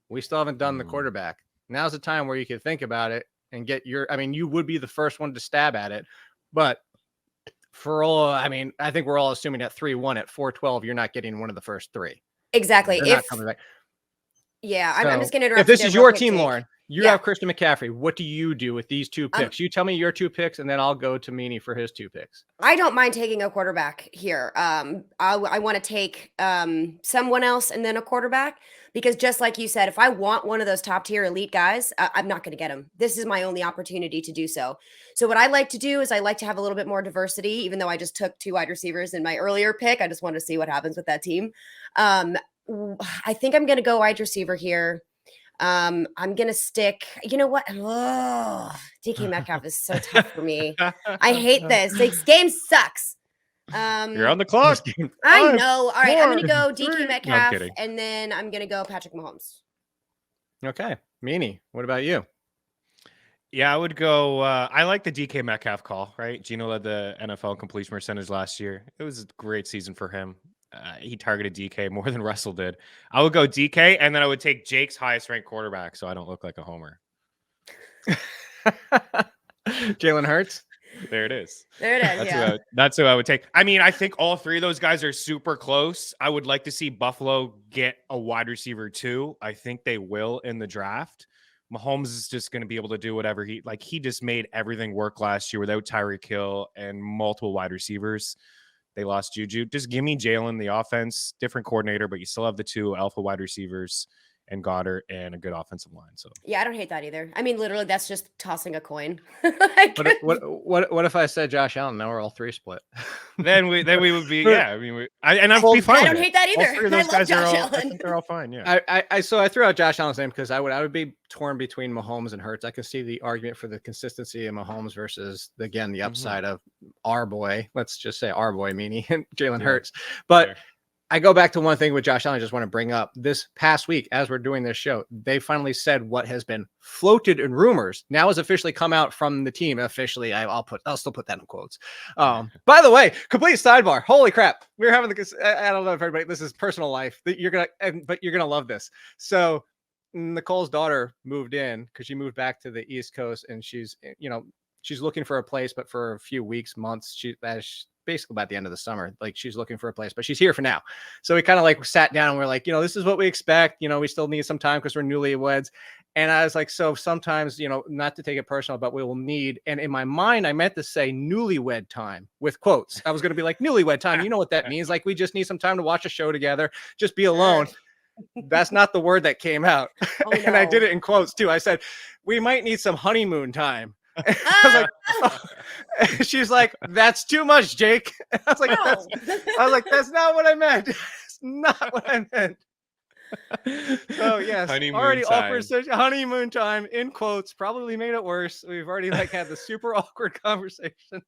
We still haven't done the quarterback. Now's the time where you can think about it and get your, I mean, you would be the first one to stab at it, but for all, I mean, I think we're all assuming at 3-1 at 4-12, you're not getting one of the first three. Exactly. They're not coming back. Yeah, So, I'm just going to interrupt. If this is your team, Jake. Lauren, you have Christian McCaffrey. What do you do with these two picks? You tell me your two picks, and then I'll go to Meaney for his two picks. I don't mind taking a quarterback here. I want to take someone else and then a quarterback, because just like you said, if I want one of those top tier elite guys, I'm not going to get him. This is my only opportunity to do so. So what I like to do is I like to have a little bit more diversity, even though I just took 2 wide receivers in my earlier pick. I just want to see what happens with that team. I think I'm going to go wide receiver here. I'm going to stick, you know what? Oh, DK Metcalf is so tough for me. I hate this. This game sucks. You're on the clock. I know. All right. I'm going to go DK No, Metcalf, and then I'm going to go Patrick Mahomes. Okay. Meaney, what about you? Yeah, I would go. I like the DK Metcalf call, right? Gino led the NFL completion percentage last year. It was a great season for him. He targeted DK more than Russell did. I would go DK, and then I would take Jake's highest ranked quarterback, so I don't look like a homer. Jalen Hurts. There it is. There it is. That's who I would take. I mean, I think all three of those guys are super close. I would like to see Buffalo get a wide receiver too. I think they will in the draft. Mahomes is just going to be able to do whatever he just made everything work last year without Tyreek Hill and multiple wide receivers. They lost Juju. Just give me Jalen, the offense, different coordinator, but you still have the 2 alpha wide receivers and Goddard and a good offensive line. So yeah, I don't hate that either. I mean, literally, that's just tossing a coin. What if I said Josh Allen? Now we're all 3 split. then we would be I mean, I'd be fine. I don't hate that either. All 3 of those guys are all. I think they're all fine. Yeah. I threw out Josh Allen's name because I would be torn between Mahomes and Hurts. I can see the argument for the consistency of Mahomes versus the upside of our boy. Let's just say our boy, Meaney, and Jalen Hurts. But sure. I go back to one thing with Josh Allen. I just want to bring up this past week as we're doing this show, they finally said what has been floated in rumors now has officially come out from the team. Officially, I'll still put that in quotes. By the way, complete sidebar. Holy crap. We're having I don't know if everybody, this is personal life that you're going to love this. So Nicole's daughter moved in because she moved back to the East Coast, and she's looking for a place, but for a few weeks, months, basically by the end of the summer, like she's looking for a place, but she's here for now. So we kind of sat down and we're like, this is what we expect. We still need some time because we're newlyweds. And I was like, so sometimes, not to take it personal, but we will need, and in my mind, I meant to say newlywed time with quotes. I was going to be like, newlywed time. You know what that means? Like, we just need some time to watch a show together, just be alone. That's not the word that came out. Oh, no. And I did it in quotes too. I said, we might need some honeymoon time. I was like, she's like, that's too much, Jake. I was like, that's not what I meant. It's not what I meant. So yes, already offered such honeymoon time in quotes, probably made it worse. We've already had the super awkward conversation.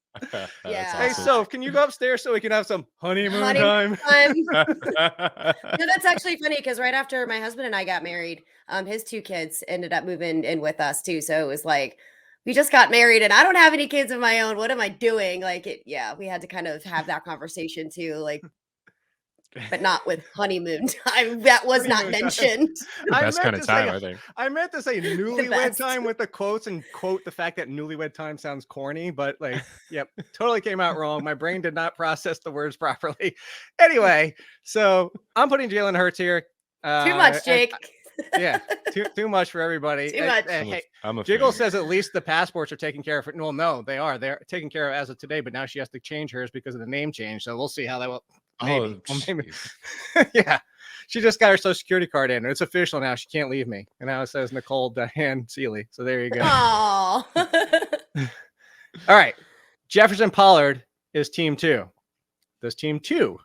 Yeah. Hey, so can you go upstairs so we can have some honeymoon time? No, that's actually funny because right after my husband and I got married, his 2 kids ended up moving in with us too. So it was like, we just got married and I don't have any kids of my own. What am I doing? We had to kind of have that conversation too, but not with honeymoon time. That was not mentioned. Best kind of time, I think. I meant to say newlywed time with the quotes and quote the fact that newlywed time sounds corny, but yep, totally came out wrong. My brain did not process the words properly. Anyway, so I'm putting Jalen Hurts here. Too much, Jake. Yeah, too much for everybody. Too much. Hey, Jiggle says at least the passports are taken care of. Well, no, they are. They're taken care of as of today, but now she has to change hers because of the name change. So we'll see how that will. Maybe. Yeah, she just got her Social Security card in. It's official now. She can't leave me. And now it says Nicole Diane Ciely. So there you go. Oh. All right, Jefferson Pollard is team 2. Does team 2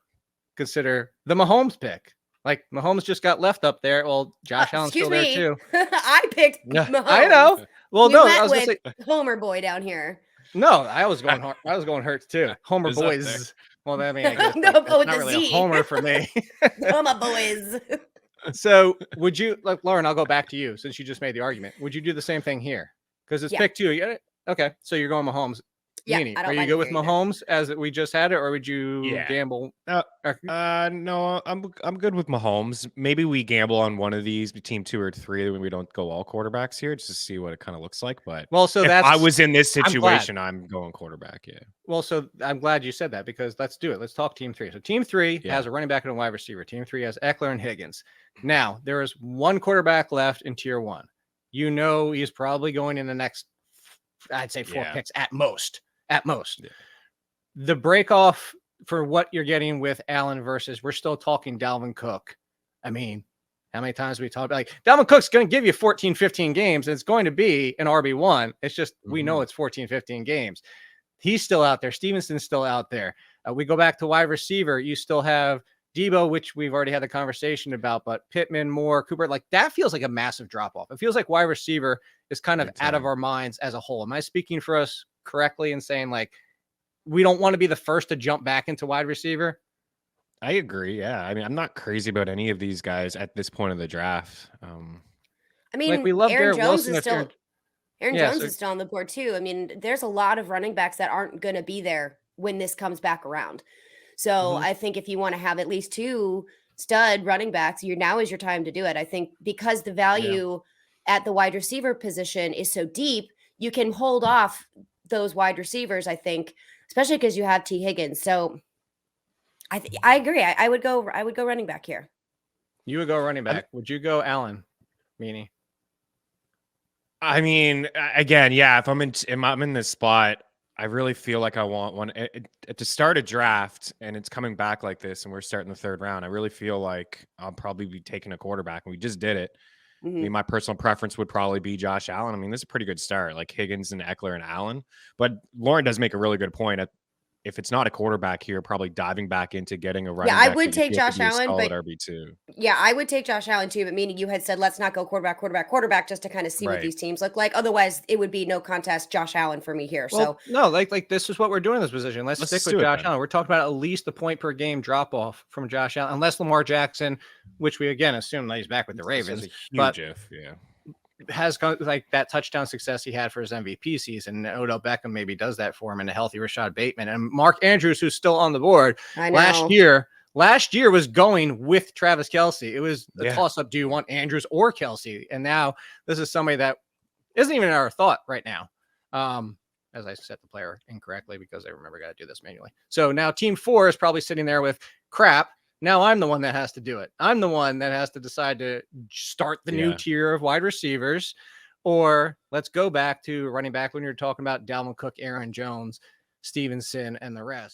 consider the Mahomes pick? Like, Mahomes just got left up there. Well, Josh Allen's still there too. I picked Mahomes. I know. Well, I was going to say Homer boy down here. No, I was going Hurts too. Homer boys. Well, I mean, I guess no, not really a homer for me. Homer boys. So, would you Lauren? I'll go back to you since you just made the argument. Would you do the same thing here? Because it's pick 2. Okay, so you're going Mahomes. Yeah, Meaney, I are don't you mind good with hearing that. Mahomes as we just had it, or would you Yeah. gamble? No, I'm good with Mahomes. Maybe we gamble on one of these, team 2 or 3, when we don't go all quarterbacks here, just to see what it kind of looks like. But Well, so if I that's was in this I'm glad. situation, I'm going quarterback. Yeah. Well, so I'm glad you said that because let's do it. Let's talk team 3. So team 3 Yeah. has a running back and a wide receiver. Team 3 has Eckler and Higgins. Now there is one quarterback left in tier 1. You know he's probably going in the next, I'd say 4 picks at most. At most. Yeah. The break off for what you're getting with Allen versus we're still talking Dalvin Cook. I mean, how many times we talked about like Dalvin Cook's going to give you 14, 15 games. And it's going to be an RB1. It's just we know it's 14, 15 games. He's still out there. Stevenson's still out there. We go back to wide receiver. You still have Debo, which we've already had the conversation about, but Pittman, Moore, Cooper, like that feels like a massive drop off. It feels like wide receiver is kind of out of our minds as a whole. Am I speaking for us correctly in saying like we don't want to be the first to jump back into wide receiver? I agree. Yeah. I mean, I'm not crazy about any of these guys at this point of the draft. I mean, like we love Aaron Garrett Jones Wilson. is still Aaron Yeah, Jones so- is still on the board too. I mean, there's a lot of running backs that aren't going to be there when this comes back around. So I think if you want to have at least 2 stud running backs, now is your time to do it. I think because the value at the wide receiver position is so deep, you can hold off those wide receivers, I think, especially because you have T. Higgins. So I agree. I would go running back here. You would go running back. Would you go Allen, Meaney? I mean, again, yeah, if I'm in this spot, I really feel like I want one to start a draft and it's coming back like this and we're starting the 3rd round. I really feel like I'll probably be taking a quarterback and we just did it. I mean, my personal preference would probably be Josh Allen. I mean, this is a pretty good start, like Higgins and Eckler and Allen. But Lauren does make a really good point. If it's not a quarterback here, probably diving back into getting a running Yeah, I back would that you take feel could Josh be a Allen, solid but RB2. yeah, I would take Josh Allen too. But meaning you had said let's not go quarterback, just to kind of see what Right. these teams look like. Otherwise, it would be no contest Josh Allen for me here. Well, So no, like this is what we're doing in this position. Let's stick do with it Josh then. Allen. We're talking about at least the point per game drop off from Josh Allen, unless Lamar Jackson, which we again assume that he's back with the This is Ravens, a but huge if, yeah. has like that touchdown success he had for his MVP season. Odell Beckham maybe does that for him, and a healthy Rashad Bateman and Mark Andrews, who's still on the board. I know Last year was going with Travis Kelce. It was a Yeah. toss up. Do you want Andrews or Kelce? And now this is somebody that isn't even our thought right now. As I set the player incorrectly because I remember got to do this manually. So now team 4 is probably sitting there with crap. Now I'm the one that has to do it. I'm the one that has to decide to start the new tier of wide receivers, or let's go back to running back when you're talking about Dalvin Cook, Aaron Jones, Stevenson, and the rest.